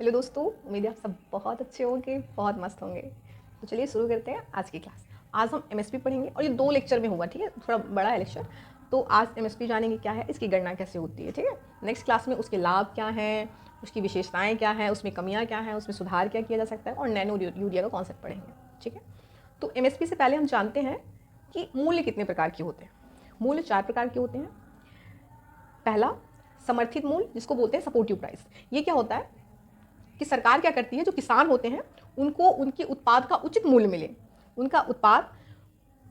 Hello दोस्तों, उम्मीद है आप सब बहुत अच्छे होंगे, बहुत मस्त होंगे। तो चलिए शुरू करते हैं आज की क्लास। आज हम एमएसपी पढ़ेंगे और ये 2 लेक्चर में होगा, ठीक है। थोड़ा बड़ा है लेक्चर। तो आज एमएसपी जानेंगे क्या है, इसकी गणना कैसे होती है, ठीक है। नेक्स्ट क्लास में उसके लाभ क्या हैं, उसकी विशेषताएँ क्या हैं, उसमें कमियाँ क्या हैं, उसमें सुधार क्या किया जा सकता है, और नैनो यूरिया का कॉन्सेप्ट पढ़ेंगे, ठीक है। तो एमएसपी से पहले हम जानते हैं कि मूल्य कितने प्रकार के होते हैं। मूल्य 4 प्रकार के होते हैं। पहला समर्थित मूल्य, जिसको बोलते हैं सपोर्टिव प्राइस। ये क्या होता है कि सरकार क्या करती है, जो किसान होते हैं उनको उनके उत्पाद का उचित मूल्य मिले, उनका उत्पाद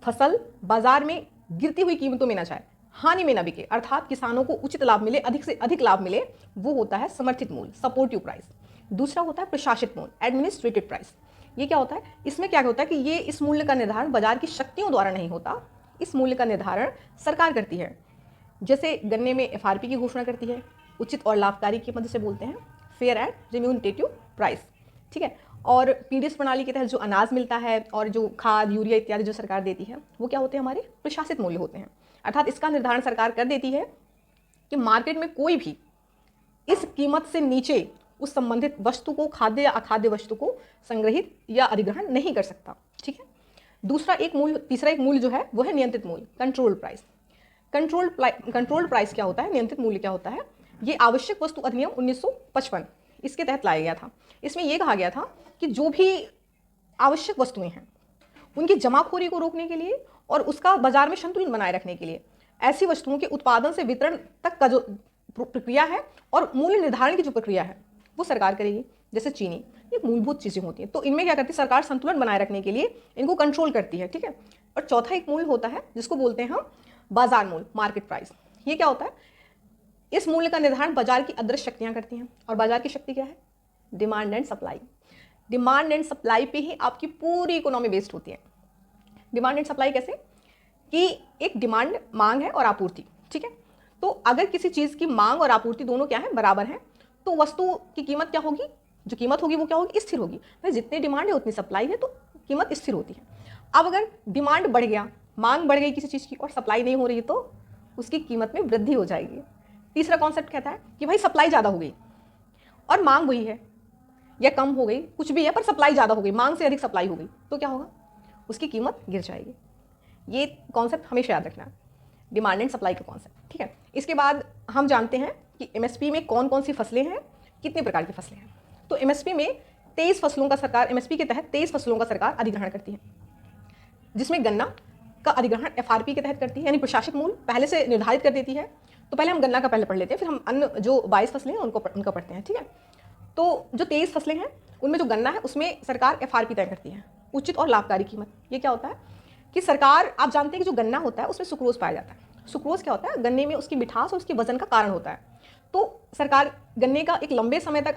फसल बाजार में गिरती हुई कीमतों में ना जाए, हानि में ना बिके, अर्थात किसानों को उचित लाभ मिले, अधिक से अधिक लाभ मिले, वो होता है समर्थित मूल्य, सपोर्टिव प्राइस। दूसरा होता है प्रशासित मूल्य, एडमिनिस्ट्रेटिव प्राइस। ये क्या होता है, इसमें क्या होता है कि ये इस मूल्य का निर्धारण बाजार की शक्तियों द्वारा नहीं होता, इस मूल्य का निर्धारण सरकार करती है। जैसे गन्ने में एफआरपी की घोषणा करती है, उचित और लाभकारी कीमत से बोलते हैं, फेयर एंड रिम्यूनरेटिव प्राइस, ठीक है। और पीडीएस प्रणाली के तहत जो अनाज मिलता है और जो खाद यूरिया इत्यादि जो सरकार देती है, वो क्या होते हैं, हमारे प्रशासित मूल्य होते हैं। अर्थात इसका निर्धारण सरकार कर देती है कि मार्केट में कोई भी इस कीमत से नीचे उस संबंधित वस्तु को, खाद्य या अखाद्य वस्तु को संग्रहित या अधिग्रहण नहीं कर सकता, ठीक है। तीसरा एक मूल्य जो है वो है नियंत्रित मूल्य, कंट्रोल प्राइस। कंट्रोल प्राइस क्या होता है, नियंत्रित मूल्य क्या होता है, ये आवश्यक वस्तु अधिनियम 1955 इसके तहत लाया गया था। इसमें यह कहा गया था कि जो भी आवश्यक वस्तुएं हैं उनकी जमाखोरी को रोकने के लिए और उसका बाजार में संतुलन बनाए रखने के लिए ऐसी वस्तुओं के उत्पादन से वितरण तक का जो प्रक्रिया है और मूल्य निर्धारण की जो प्रक्रिया है वो सरकार करेगी। जैसे चीनी, ये मूलभूत चीज़ें होती हैं, तो इनमें क्या करती है सरकार, संतुलन बनाए रखने के लिए इनको कंट्रोल करती है, ठीक है। और चौथा एक मूल्य होता है जिसको बोलते हैं हम बाजार मूल्य, मार्केट प्राइस। ये क्या होता है, इस मूल्य का निर्धारण बाजार की अदृश्य शक्तियां करती हैं। और बाजार की शक्ति क्या है, demand and supply. Demand and supply पे ही आपकी पूरी इकोनॉमी बेस्ड होती है। डिमांड एंड सप्लाई कैसे कि एक डिमांड, मांग है और आपूर्ति, ठीक है। तो अगर किसी चीज़ की मांग और आपूर्ति दोनों क्या है, बराबर हैं, तो वस्तु की कीमत क्या होगी, जो कीमत होगी वो क्या होगी, स्थिर होगी। भाई जितनी डिमांड है उतनी सप्लाई है, तो कीमत स्थिर होती है। अब अगर डिमांड बढ़ गया, मांग बढ़ गई किसी चीज़ की और सप्लाई नहीं हो रही है, तो उसकी कीमत में वृद्धि हो जाएगी। तीसरा कॉन्सेप्ट कहता है कि भाई सप्लाई ज़्यादा हो गई और मांग वही है या कम हो गई, कुछ भी है पर सप्लाई ज़्यादा हो गई, मांग से अधिक सप्लाई हो गई, तो क्या होगा, उसकी कीमत गिर जाएगी। ये कॉन्सेप्ट हमेशा याद रखना है, डिमांड एंड सप्लाई का कॉन्सेप्ट, ठीक है। इसके बाद हम जानते हैं कि एमएसपी में कौन कौन सी फसलें हैं, कितने प्रकार की फसलें हैं। तो एमएसपी में 23 फसलों का सरकार, एमएसपी के तहत 23 फसलों का सरकार अधिग्रहण करती है, जिसमें गन्ना का अधिग्रहण एफआरपी के तहत करती है, यानी प्रशासित मूल्य पहले से निर्धारित कर देती है। तो पहले हम गन्ना का पहले पढ़ लेते हैं, फिर हम अन्य जो 22 फसलें हैं उनका पढ़ते हैं, ठीक है। तो जो 23 फसलें हैं उनमें जो गन्ना है उसमें सरकार एफआरपी तय करती है, उचित और लाभकारी कीमत। ये क्या होता है कि सरकार, आप जानते हैं कि जो गन्ना होता है उसमें सुक्रोज पाया जाता है। सुक्रोज क्या होता है, गन्ने में उसकी मिठास और उसके वजन का कारण होता है। तो सरकार गन्ने का एक लंबे समय तक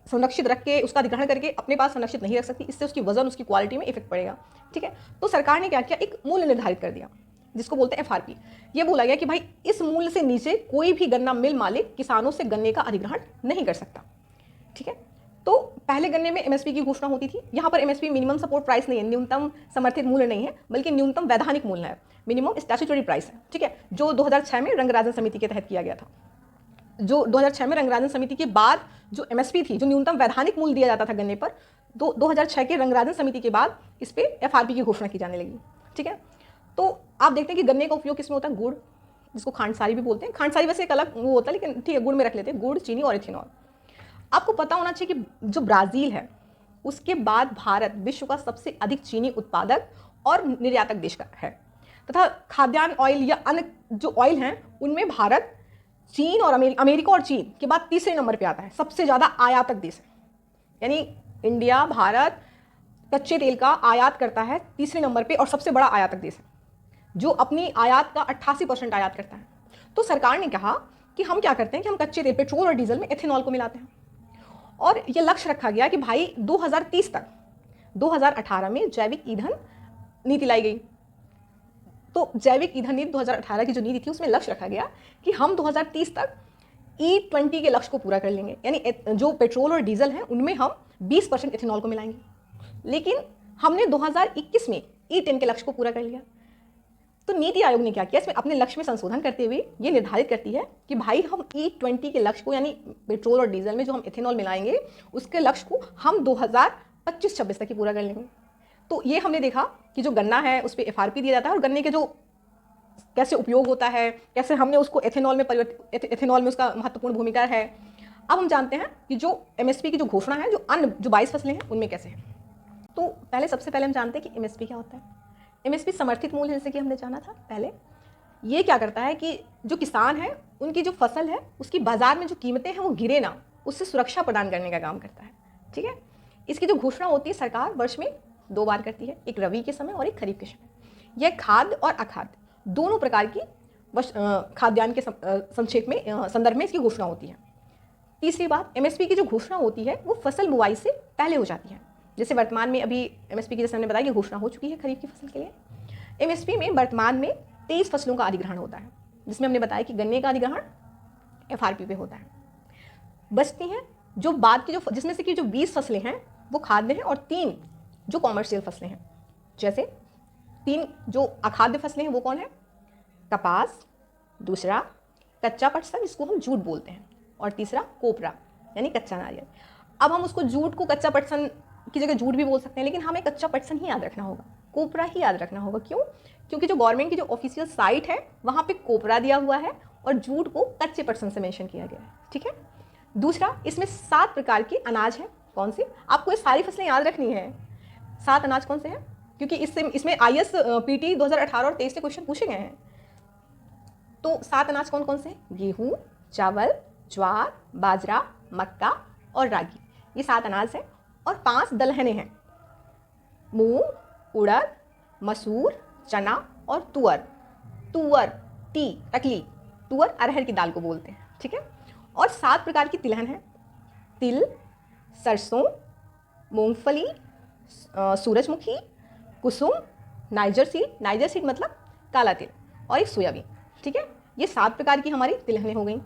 संरक्षित रख के, उसका अधिग्रहण करके अपने पास संरक्षित नहीं रख सकती, इससे उसकी वजन, उसकी क्वालिटी में इफेक्ट पड़ेगा, ठीक है। तो सरकार ने क्या किया, एक मूल्य निर्धारित कर दिया जिसको बोलते हैं एफआरपी। ये बोला गया कि भाई इस मूल्य से नीचे कोई भी गन्ना मिल मालिक किसानों से गन्ने का अधिग्रहण नहीं कर सकता, ठीक है। तो पहले गन्ने में एमएसपी की घोषणा होती थी। यहाँ पर एमएसपी मिनिमम सपोर्ट प्राइस नहीं है, न्यूनतम समर्थित मूल्य नहीं है, बल्कि न्यूनतम वैधानिक मूल्य है, मिनिमम स्टैट्यूटरी प्राइस है, ठीक है, जो 2006 में रंगराजन समिति के तहत किया गया था। जो 2006 में रंगराजन समिति के बाद जो एमएसपी थी, जो न्यूनतम वैधानिक मूल्य दिया जाता था गन्ने पर, 2006 के रंगराजन समिति के बाद इस पर एफआरपी की घोषणा की जाने लगी, ठीक है। तो आप देखते हैं कि गन्ने का उपयोग किसमें होता है, गुड़, जिसको खांडसारी भी बोलते हैं। खांडसारी वैसे एक अलग वो होता है, लेकिन ठीक है, गुड़ में रख लेते हैं, गुड़, चीनी और इथेनॉल। आपको पता होना चाहिए कि जो ब्राज़ील है उसके बाद भारत विश्व का सबसे अधिक चीनी उत्पादक और निर्यातक देश का है, तथा खाद्यान्न ऑयल या अन्य जो ऑयल हैं उनमें भारत चीन और अमेरिका और चीन के बाद तीसरे नंबर पे आता है, सबसे ज़्यादा आयातक देश है। यानी इंडिया, भारत कच्चे तेल का आयात करता है तीसरे नंबर पे और सबसे बड़ा आयातक देश है, जो अपनी आयात का 88% आयात करता है। तो सरकार ने कहा कि हम क्या करते हैं कि हम कच्चे तेल, पेट्रोल और डीजल में एथेनॉल को मिलाते हैं। और ये लक्ष्य रखा गया कि भाई 2030 तक, 2018 में जैविक ईंधन नीति लाई गई। तो जैविक ईंधन नीति 2018 की जो नीति थी उसमें लक्ष्य रखा गया कि हम 2030 तक E20 के लक्ष्य को पूरा कर लेंगे, यानी जो पेट्रोल और डीजल हैं उनमें हम 20% एथेनॉल को मिलाएंगे। लेकिन हमने 2021 में E10 के लक्ष्य को पूरा कर लिया। तो नीति आयोग ने क्या किया, इसमें अपने लक्ष्य में संशोधन करते हुए ये निर्धारित करती है कि भाई हम E20 के लक्ष्य को, यानी पेट्रोल और डीजल में जो हम इथेनॉल मिलाएंगे उसके लक्ष्य को हम 2025-26 तक ही पूरा कर लेंगे। तो ये हमने देखा कि जो गन्ना है उस पर FRP दिया जाता है और गन्ने के जो कैसे उपयोग होता है, कैसे हमने उसको एथेनॉल में एथेनॉल में उसका महत्वपूर्ण भूमिका है। अब हम जानते हैं कि जो MSP की जो घोषणा है जो अन्य जो 22 फसलें हैं उनमें कैसे है। तो सबसे पहले हम जानते हैं कि MSP क्या होता है। MSP समर्थित मूल्य, जैसे कि हमने जाना था पहले, ये क्या करता है कि जो किसान है उनकी जो फसल है उसकी बाजार में जो कीमतें हैं वो गिरे ना, उससे सुरक्षा प्रदान करने का काम करता है। ठीक है, इसकी जो घोषणा होती है सरकार वर्ष में 2 बार करती है, एक रबी के समय और एक खरीफ के समय। यह खाद्य और अखाद्य दोनों प्रकार की खाद्यान्न के संक्षेप में संदर्भ में इसकी घोषणा होती है। तीसरी बात, MSP की जो घोषणा होती है वो फसल बुआई से पहले हो जाती है। जैसे वर्तमान में अभी MSP की जैसे हमने बताया कि घोषणा हो चुकी है खरीफ की फसल के लिए। MSP में वर्तमान में 23 फसलों का अधिग्रहण होता है, जिसमें हमने बताया कि गन्ने का अधिग्रहण FRP पे होता है। बचती हैं जो बाद की जो जिसमें से कि जो 20 फसलें हैं वो खाद्य हैं और 3 जो कॉमर्शियल फसलें हैं। जैसे 3 जो अखाद्य फसलें हैं वो कौन है, कपास, दूसरा कच्चा पटसन जिसको हम जूट बोलते हैं, और तीसरा कोपरा यानी कच्चा नारियल। अब हम उसको जूट को कच्चा पटसन की जगह जूट भी बोल सकते हैं, लेकिन हमें कच्चा पटसन ही याद रखना होगा, कोपरा ही याद रखना होगा। क्यों? क्योंकि जो गवर्नमेंट की जो ऑफिशियल साइट है वहाँ पे कोपरा दिया हुआ है और जूट को कच्चे पटसन से मेंशन किया गया है। ठीक है। दूसरा, इसमें 7 प्रकार के अनाज हैं। कौन से? आपको ये सारी फसलें याद रखनी है। 7 अनाज कौन से हैं? क्योंकि इसमें IS PT 2018 और 23 से क्वेश्चन पूछे गए हैं। तो 7 अनाज कौन कौन से हैं? गेहूँ, चावल, ज्वार, बाजरा, मक्का और रागी, ये 7 अनाज हैं। और 5 दलहनें हैं, मूंग, उड़द, मसूर, चना और तुअर। टकली तुअर अरहर की दाल को बोलते हैं। ठीक है। और 7 प्रकार की तिलहन हैं, तिल, सरसों, मूंगफली, सूरजमुखी, कुसुम, नाइजर सीड मतलब काला तिल, और एक सोयाबीन। ठीक है, ये 7 प्रकार की हमारी तिलहनें हो गई।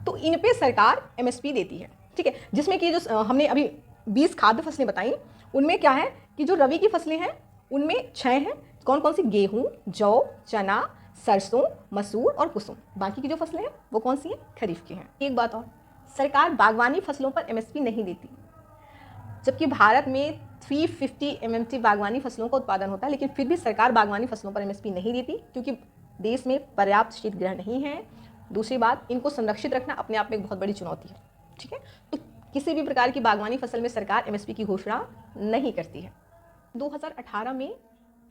तो इन पे सरकार MSP देती है। ठीक है, जिसमें कि जो हमने अभी 20 खाद्य फसलें बताई, उनमें क्या है कि जो रबी की फसलें हैं उनमें 6 हैं। कौन कौन सी? गेहूँ, जौ, चना, सरसों, मसूर और कुसुम। बाकी की जो फसलें हैं वो कौन सी हैं? खरीफ की हैं। एक बात और, सरकार बागवानी फसलों पर MSP नहीं देती, जबकि भारत में 350 MMT बागवानी फसलों का उत्पादन होता है, लेकिन फिर भी सरकार बागवानी फसलों पर MSP नहीं देती क्योंकि देश में पर्याप्त शीतगृह नहीं है। दूसरी बात, इनको संरक्षित रखना अपने आप में एक बहुत बड़ी चुनौती है। ठीक है, तो किसी भी प्रकार की बागवानी फसल में सरकार MSP की घोषणा नहीं करती है। 2018 में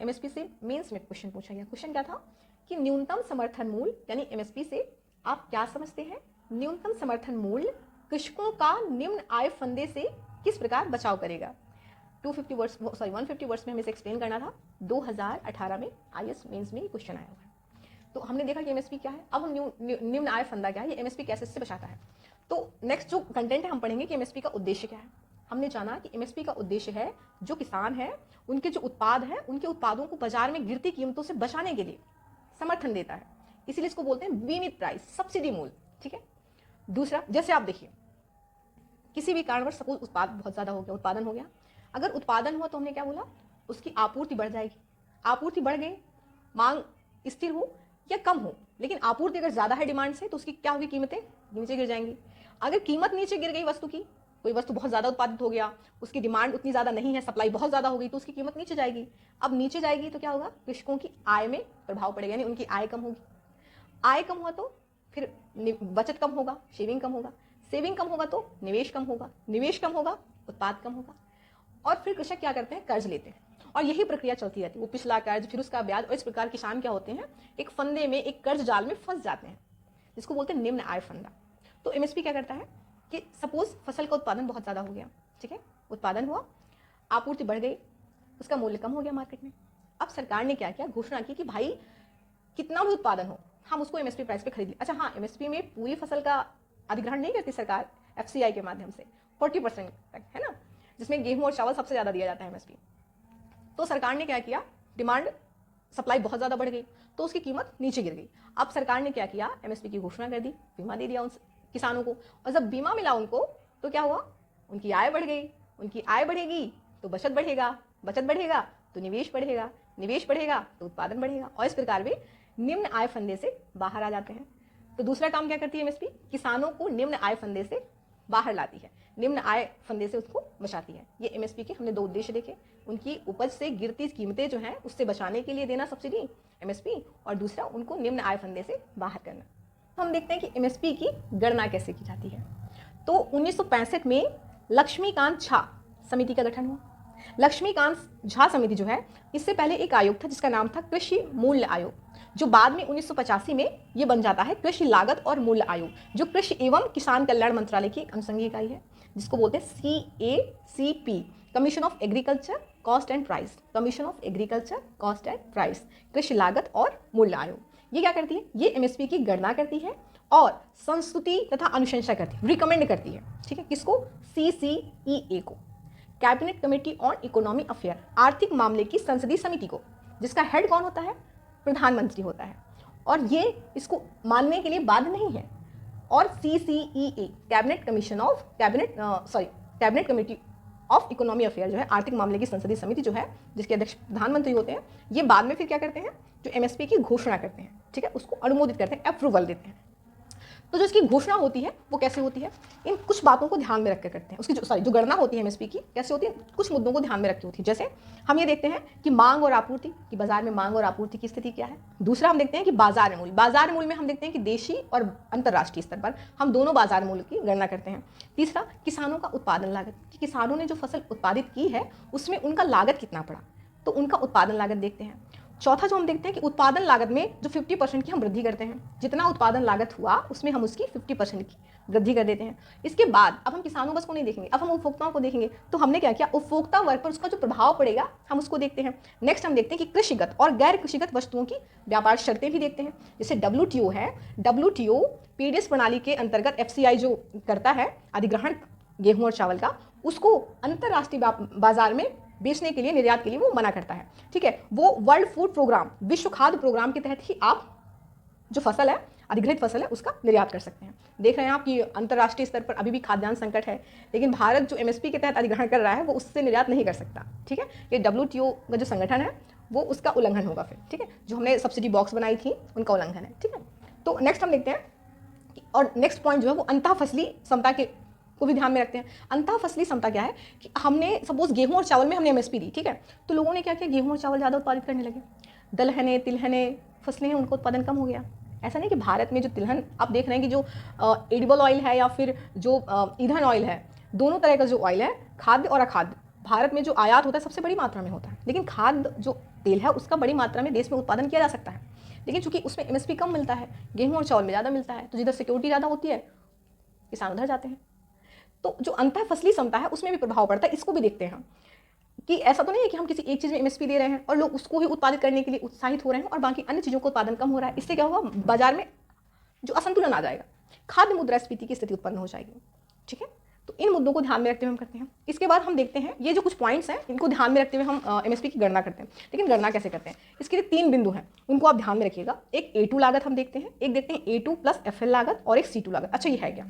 MSP से मेंस में क्वेश्चन पूछा गया। क्वेश्चन क्या था कि न्यूनतम समर्थन मूल्य यानी MSP से आप क्या समझते हैं? न्यूनतम समर्थन मूल्य कृषकों का निम्न आय फंदे से किस प्रकार बचाव करेगा? 150 वर्ड्स में हमें इसे एक्सप्लेन करना था। 2018 में IS मेंस में क्वेश्चन आया हुआ है। तो हमने देखा कि MSP क्या है। अब हम निम्न आय फंदा क्या है, ये MSP कैसे इससे बचाता है। तो नेक्स्ट जो कंटेंट है हम पढ़ेंगे कि MSP का उद्देश्य क्या है। हमने जाना कि MSP का उद्देश्य है जो किसान है उनके जो उत्पाद है उनके उत्पादों को बाजार में गिरती कीमतों से बचाने के लिए समर्थन देता है, इसीलिए इसको बोलते हैं बीमित प्राइस, सब्सिडी मूल्य। ठीक है। दूसरा, जैसे आप देखिए किसी भी कारणवश सपोज उत्पाद बहुत ज्यादा हो गया, उत्पादन हो गया, अगर उत्पादन हुआ तो हमने क्या बोला, उसकी आपूर्ति बढ़ जाएगी। आपूर्ति बढ़ गई, मांग स्थिर हो या कम हो, लेकिन आपूर्ति अगर ज्यादा है डिमांड से तो उसकी क्या होगी, कीमतें नीचे गिर जाएंगी। अगर कीमत नीचे गिर गई वस्तु की, कोई वस्तु बहुत ज्यादा उत्पादित हो गया, उसकी डिमांड उतनी ज्यादा नहीं है, सप्लाई बहुत ज्यादा हो गई, तो उसकी कीमत नीचे जाएगी। अब नीचे जाएगी तो क्या होगा, कृषकों की आय में प्रभाव पड़ेगा, यानी उनकी आय कम होगी। आय कम हुआ तो फिर बचत कम होगा, सेविंग कम होगा, सेविंग कम होगा तो निवेश कम होगा, निवेश कम होगा, उत्पाद कम होगा। और फिर कृषक क्या करते हैं, कर्ज लेते हैं, और यही प्रक्रिया चलती रहती है। वो पिछला कर्ज, फिर उसका ब्याज, और इस प्रकार किसान क्या होते हैं, एक फंदे में, एक कर्ज जाल में फंस जाते हैं, जिसको बोलते हैं निम्न आय फंदा। तो MSP क्या करता है कि सपोज फसल का उत्पादन बहुत ज्यादा हो गया, ठीक है, उत्पादन हुआ, आपूर्ति बढ़ गई, उसका मूल्य कम हो गया मार्केट में। अब सरकार ने क्या किया, घोषणा की कि भाई कितना भी उत्पादन हो हम उसको MSP प्राइस पे खरीद लें। अच्छा हाँ, MSP में पूरी फसल का अधिग्रहण नहीं करती सरकार, FCI के माध्यम से 40% तक, है ना, जिसमें गेहूं और चावल सबसे ज्यादा दिया जाता है MSP। तो सरकार ने क्या किया, डिमांड सप्लाई बहुत ज्यादा बढ़ गई तो उसकी कीमत नीचे गिर गई। अब सरकार ने क्या किया, MSP की घोषणा कर दी, बीमा दे दिया उन किसानों को, और जब बीमा मिला उनको तो क्या हुआ, उनकी आय बढ़ गई। उनकी आय बढ़ेगी तो बचत बढ़ेगा, बचत बढ़ेगा तो निवेश बढ़ेगा, निवेश बढ़ेगा तो उत्पादन बढ़ेगा, और इस प्रकार में निम्न आय फंदे से बाहर आ जाते हैं। तो दूसरा काम क्या करती है एमएसपी, किसानों को निम्न आय फंदे से बाहर लाती है, निम्न आय फंदे से उसको बचाती है। ये एमएसपी के हमने दो उद्देश्य देखे, उनकी उपज से गिरती कीमतें जो हैं उससे बचाने के लिए देना सब्सिडी एमएसपी, और दूसरा उनको निम्न आय फंदे से बाहर करना। हम देखते हैं कि एमएसपी की गणना कैसे की जाती है। तो 1965 में लक्ष्मीकांत झा समिति का गठन हुआ। लक्ष्मीकांत झा समिति जो है, इससे पहले एक आयोग था जिसका नाम था कृषि मूल्य आयोग, जो बाद में 1985 में ये बन जाता है कृषि लागत और मूल्य आयोग, जो कृषि एवं किसान कल्याण मंत्रालय की एक अनुषंगी इकाई है, जिसको बोलते हैं CACP, commission of agriculture cost and price, commission of agriculture cost and price, कृषि लागत और मूल्य आयोग। ये क्या करती है, ये एमएसपी की गणना करती है और संस्तुति तथा अनुशंसा करती है, रिकमेंड करती है, ठीक है, किसको, CCEA को, cabinet committee on economy affair, आर्थिक मामले की संसदीय समिति को, जिसका हेड कौन होता है, प्रधानमंत्री होता है, और ये इसको मानने के लिए बाध्य नहीं है। और CCEA, cabinet committee of economy affair जो है, आर्थिक मामले की संसदीय समिति जो है, जिसके अध्यक्ष प्रधानमंत्री होते हैं, ये बाद में फिर क्या करते हैं, जो एमएसपी की घोषणा करते हैं, ठीक है, उसको अनुमोदित करते हैं, अप्रूवल देते हैं। तो जो इसकी घोषणा होती है वो कैसे होती है, इन कुछ बातों को ध्यान में रख कर करते हैं। उसकी जो गणना होती है एमएसपी की कैसे होती है, कुछ मुद्दों को ध्यान में रख के होती है। जैसे हम ये देखते हैं कि मांग और आपूर्ति, कि बाजार में मांग और आपूर्ति की स्थिति क्या है। दूसरा हम देखते हैं कि बाजार मूल्य, बाजार मूल्य में हम देखते हैं कि देशी और अंतर्राष्ट्रीय स्तर पर हम दोनों बाजार मूल्य की गणना करते हैं। तीसरा, किसानों का उत्पादन लागत, कि किसानों ने जो फसल उत्पादित की है उसमें उनका लागत कितना पड़ा, तो उनका उत्पादन लागत देखते हैं। चौथा जो हम देखते हैं कि उत्पादन लागत में जो 50% की हम वृद्धि करते हैं, जितना उत्पादन लागत हुआ उसमें हम उसकी 50% की वृद्धि कर देते हैं। इसके बाद अब हम किसानों बस को नहीं देखेंगे, अब हम उपभोक्ताओं को देखेंगे। तो हमने क्या किया, उपभोक्ता वर्ग पर उसका जो प्रभाव पड़ेगा हम उसको देखते हैं। नेक्स्ट हम देखते हैं कि कृषिगत और गैर कृषिगत वस्तुओं की व्यापार शर्तें भी देखते हैं। जैसे WTO है, WTO PDS प्रणाली के अंतर्गत FCI जो करता है अधिग्रहण गेहूं और चावल का, उसको अंतर्राष्ट्रीय बाजार में बेचने के लिए, निर्यात के लिए वो मना करता है, ठीक है। वो वर्ल्ड फूड प्रोग्राम, विश्व खाद्य प्रोग्राम के तहत ही आप जो फसल है, अधिग्रहित फसल है, उसका निर्यात कर सकते हैं। देख रहे हैं आप कि अंतर्राष्ट्रीय स्तर पर अभी भी खाद्यान्न संकट है, लेकिन भारत जो एमएसपी के तहत अधिग्रहण कर रहा है वो उससे निर्यात नहीं कर सकता, ठीक है। ये WTO का जो संगठन है वो उसका उल्लंघन होगा फिर, ठीक है। जो हमने सब्सिडी बॉक्स बनाई थी उनका उल्लंघन है, ठीक है। तो नेक्स्ट हम देखते हैं, और नेक्स्ट पॉइंट जो है वो अंतः फसली समता के को भी ध्यान में रखते हैं। अंतः फसली समता क्या है कि हमने सपोज गेहूं और चावल में हमने एमएसपी दी, ठीक है, तो लोगों ने क्या किया, गेहूं और चावल ज़्यादा उत्पादित करने लगे, दलहने तिलहने फसलें हैं उनका उत्पादन कम हो गया। ऐसा नहीं कि भारत में जो तिलहन आप देख रहे हैं कि जो एडिबल ऑयल है या फिर जो ईंधन ऑयल है, दोनों तरह का जो ऑयल है, खाद्य और अखाद्य, भारत में जो आयात होता है सबसे बड़ी मात्रा में होता है, लेकिन खाद्य जो तेल है उसका बड़ी मात्रा में देश में उत्पादन किया जा सकता है, लेकिन चूंकि उसमें एमएसपी कम मिलता है, गेहूं और चावल में ज़्यादा मिलता है, तो जिधर सिक्योरिटी ज़्यादा होती है किसान उधर जाते हैं। तो जो अंतः फसली समता है उसमें भी प्रभाव पड़ता है, इसको भी देखते हैं हम कि ऐसा तो नहीं है कि हम किसी एक चीज़ में एमएसपी दे रहे हैं और लोग उसको ही उत्पादित करने के लिए उत्साहित हो रहे हैं और बाकी अन्य चीज़ों का उत्पादन कम हो रहा है। इससे क्या होगा, बाजार में जो असंतुलन आ जाएगा, खाद्य मुद्रास्फीति की स्थिति उत्पन्न हो जाएगी, ठीक है। तो इन मुद्दों को ध्यान में रखते हुए हम करते हैं। इसके बाद हम देखते हैं, ये जो कुछ पॉइंट्स हैं इनको ध्यान में रखते हुए हम एमएसपी की गणना करते हैं। लेकिन गणना कैसे करते हैं, इसके लिए 3 बिंदु हैं, उनको आप ध्यान में रखिएगा। एक A2 लागत हम देखते हैं, एक देखते हैं A2 + FL लागत, और एक C2 लागत। अच्छा, ये है क्या,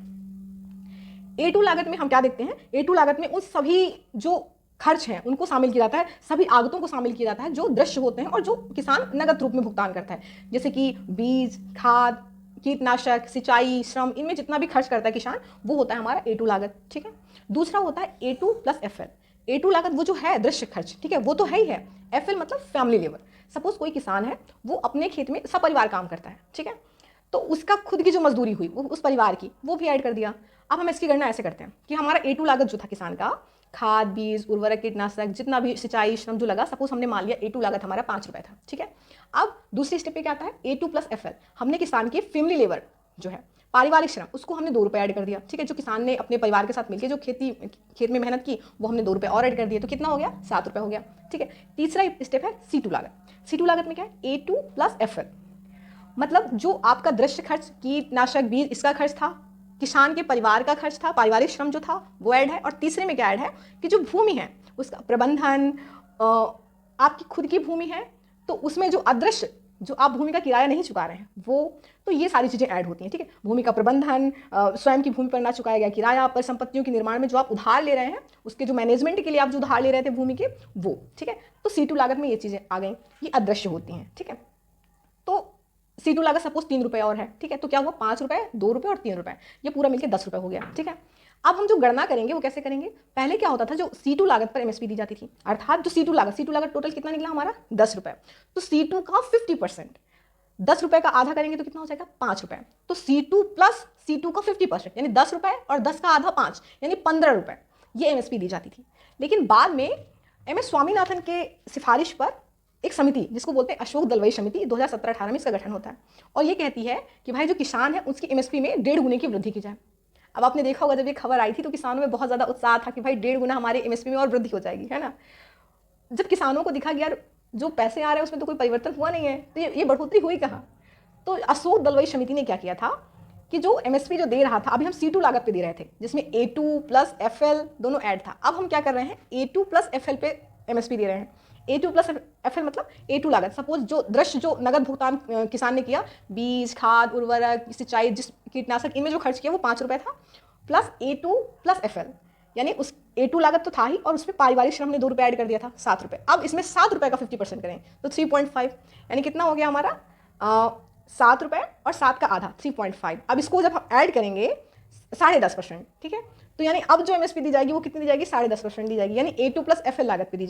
A2 लागत में हम क्या देखते हैं, A2 लागत में उन सभी जो खर्च हैं उनको शामिल किया जाता है, सभी आगतों को शामिल किया जाता है जो दृश्य होते हैं और जो किसान नगद रूप में भुगतान करता है, जैसे कि बीज, खाद, कीटनाशक, सिंचाई, श्रम, इनमें जितना भी खर्च करता है किसान वो होता है हमारा A2 लागत, ठीक है। दूसरा होता है A2 + FL। A2 लागत वो जो है दृश्य खर्च, ठीक है, वो तो है ही है। FL मतलब फैमिली लेबर। सपोज कोई किसान है, वो अपने खेत में सपरिवार काम करता है, ठीक है, तो उसका खुद की जो मजदूरी हुई वो उस परिवार की, वो भी ऐड कर दिया। अब हम इसकी गणना ऐसे करते हैं कि हमारा A2 लागत जो था किसान का, खाद, बीज, उर्वरक, कीटनाशक, जितना भी सिंचाई, श्रम जो लगा, सपोज हमने मान लिया A2 लागत हमारा 5 रुपये था, ठीक है। अब दूसरी स्टेप पे क्या आता है, A2 + FL, हमने किसान के फैमिली लेबर जो है, पारिवारिक श्रम, उसको हमने 2 रुपये ऐड कर दिया, ठीक है। जो किसान ने अपने परिवार के साथ मिलकर जो खेत में मेहनत की वो हमने 2 रुपये और ऐड कर दिए, तो कितना हो गया, 7 रुपये हो गया, ठीक है। तीसरा स्टेप है C2 लागत। C2 लागत में क्या है, A2 + FL, मतलब जो आपका दृश्य खर्च, कीटनाशक, बीज, इसका खर्च था, किसान के परिवार का खर्च था, पारिवारिक श्रम जो था वो ऐड है, और तीसरे में क्या ऐड है कि जो भूमि है उसका प्रबंधन, आपकी खुद की भूमि है तो उसमें जो अदृश्य, जो आप भूमि का किराया नहीं चुका रहे हैं वो, तो ये सारी चीज़ें ऐड होती हैं, ठीक है। भूमि का प्रबंधन, स्वयं की भूमि पर ना चुकाया गया किराया, पर संपत्तियों के निर्माण में जो आप उधार ले रहे हैं, उसके जो मैनेजमेंट के लिए आप जो उधार ले रहे थे भूमि के, वो, ठीक है। तो C2 लागत में ये चीज़ें आ गई, ये अदृश्य होती हैं, ठीक है। तो C2 लागत सपोज 3 रुपये और है, ठीक है, तो क्या हुआ 5 रुपये, 2 रुपये और 3 रुपये, ये पूरा मिलकर 10 रुपये हो गया, ठीक है। अब हम जो गणना करेंगे वो कैसे करेंगे, पहले क्या होता था, जो C2 लागत पर MSP दी जाती थी, अर्थात जो C2 लागत टोटल कितना निकला हमारा 10 रुपये, तो C2 का 50%, 10 रुपये का आधा करेंगे तो कितना हो जाएगा 5 रुपये, तो C2 प्लस C2 का 50% यानी 10 रुपये और 10 का आधा 5 यानी 15 रुपये, ये MSP दी जाती थी। लेकिन बाद में MS स्वामीनाथन के सिफारिश पर एक समिति जिसको बोलते हैं अशोक दलवाई समिति 2017-18 में इसका गठन होता है और ये कहती है कि भाई जो किसान है उसकी MSP में 1.5 गुने की वृद्धि की जाए। अब आपने देखा होगा जब ये खबर आई थी तो किसानों में बहुत ज़्यादा उत्साह था कि भाई 1.5 गुना हमारे MSP में और वृद्धि हो जाएगी, है ना। जब किसानों को दिखा कि यार जो पैसे आ रहे हैं उसमें तो कोई परिवर्तन हुआ नहीं है, तो ये बढ़ोतरी हुई कहाँ, तो अशोक दलवाई समिति ने क्या किया था कि जो MSP जो दे रहा था, अभी हम C2 लागत पे दे रहे थे जिसमें A2 प्लस FL दोनों ऐड था, अब हम क्या कर रहे हैं A2 प्लस FL पे MSP दे रहे हैं। A2 प्लस FL मतलब A2 लागत, सपोज जो दृश्य जो नगद भुगतान किसान ने किया, बीज, खाद, उर्वरक, सिंचाई, जिस कीटनाशक, इनमें जो खर्च किया वो 5 रुपये था, प्लस A2 प्लस FL यानी उस A2 लागत तो था ही और उसमें पारिवारिक श्रम ने 2 रुपये ऐड कर दिया था, 7 रुपये। अब इसमें 7 रुपये का 50% करें तो 3.5 यानी कितना हो गया हमारा 7 रुपये और 7 का आधा 3.5। अब इसको जब हम ऐड करेंगे 10.5%, ठीक है, तो यानी अब जो MSP दी जाएगी वो कितनी दी जाएगी 10.5% दी जाएगी, यानी A2 प्लस FL लागत पे दी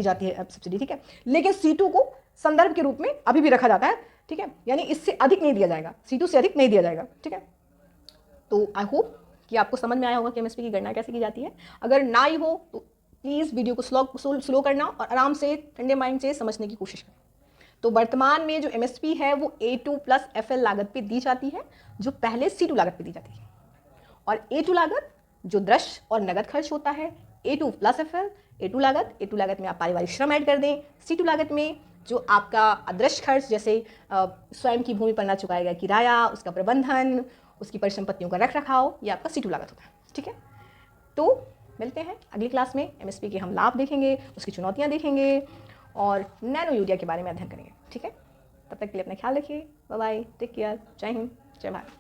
जाती है सब्सिडी, ठीक है। लेकिन C2 को संदर्भ के रूप में अभी भी रखा जाता है, ठीक है, यानी इससे अधिक नहीं दिया जाएगा, C2 से अधिक नहीं दिया जाएगा, ठीक है। तो आई होप कि आपको समझ में आया होगा कि MSP की गणना कैसे की जाती है। अगर ना ही हो तो प्लीज़ वीडियो को स्लो करना और आराम से ठंडे माइंड से समझने की कोशिश करें। तो वर्तमान में जो MSP है वो A2 प्लस FL लागत पे दी जाती है जो पहले C2 लागत पे दी जाती है, और A2 लागत जो दृश्य और नगद खर्च होता है A2 प्लस FL, A2 लागत में आप पारिवारिक श्रम ऐड कर दें, C2 लागत में जो आपका अदृश्य खर्च जैसे स्वयं की भूमि पर ना चुकाया गया किराया, उसका प्रबंधन, उसकी परिसंपत्तियों का रख रखाव, ये आपका C2 लागत होता है, ठीक है। तो मिलते हैं अगली क्लास में, MSP के हम लाभ देखेंगे, उसकी चुनौतियाँ देखेंगे और नैनो यूरिया के बारे में अध्ययन करेंगे, ठीक है। तब तक के लिए अपना ख्याल रखिए, बाय बाय, टेक केयर, जय हिंद, जय भारत।